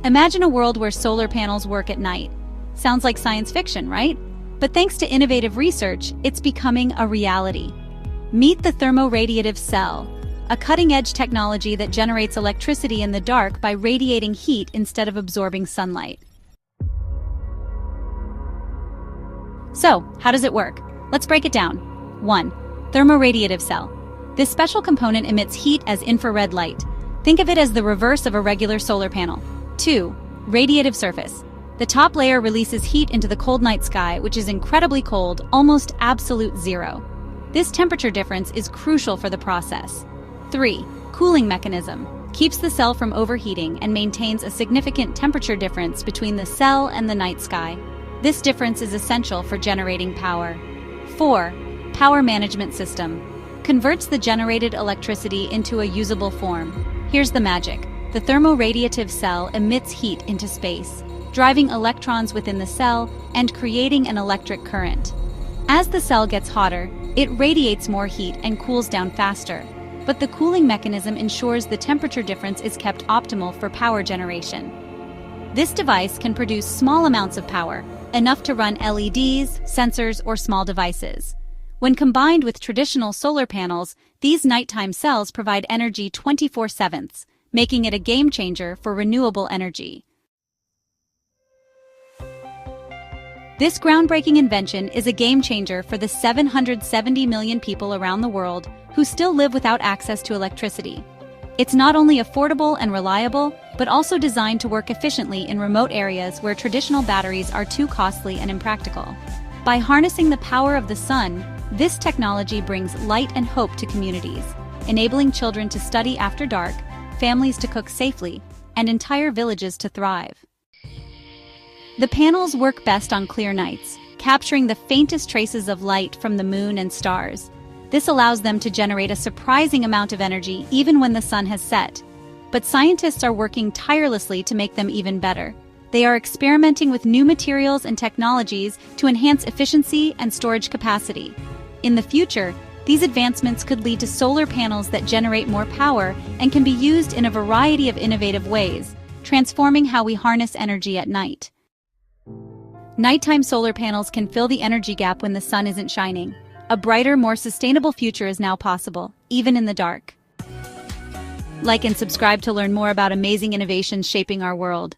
Imagine a world where solar panels work at night. Sounds like science fiction, right? But thanks to innovative research, it's becoming a reality. Meet the thermoradiative cell, a cutting-edge technology that generates electricity in the dark by radiating heat instead of absorbing sunlight. So, how does it work? Let's break it down. 1. Thermoradiative cell. This special component emits heat as infrared light. Think of it as the reverse of a regular solar panel. 2. Radiative surface. The top layer releases heat into the cold night sky, which is incredibly cold, almost absolute zero. This temperature difference is crucial for the process. 3. Cooling mechanism. Keeps the cell from overheating and maintains a significant temperature difference between the cell and the night sky. This difference is essential for generating power. 4. Power management system. Converts the generated electricity into a usable form. Here's the magic. The thermoradiative cell emits heat into space, driving electrons within the cell and creating an electric current. As the cell gets hotter, it radiates more heat and cools down faster. But the cooling mechanism ensures the temperature difference is kept optimal for power generation. This device can produce small amounts of power, enough to run LEDs, sensors, or small devices. When combined with traditional solar panels, these nighttime cells provide energy 24/7, making it a game changer for renewable energy. This groundbreaking invention is a game changer for the 770 million people around the world who still live without access to electricity. It's not only affordable and reliable, but also designed to work efficiently in remote areas where traditional batteries are too costly and impractical. By harnessing the power of the sun, this technology brings light and hope to communities, enabling children to study after dark, families to cook safely, and entire villages to thrive. The panels work best on clear nights, capturing the faintest traces of light from the moon and stars. This allows them to generate a surprising amount of energy even when the sun has set. But scientists are working tirelessly to make them even better. They are experimenting with new materials and technologies to enhance efficiency and storage capacity. In the future, these advancements could lead to solar panels that generate more power and can be used in a variety of innovative ways, transforming how we harness energy at night. Nighttime solar panels can fill the energy gap when the sun isn't shining. A brighter, more sustainable future is now possible, even in the dark. Like and subscribe to learn more about amazing innovations shaping our world.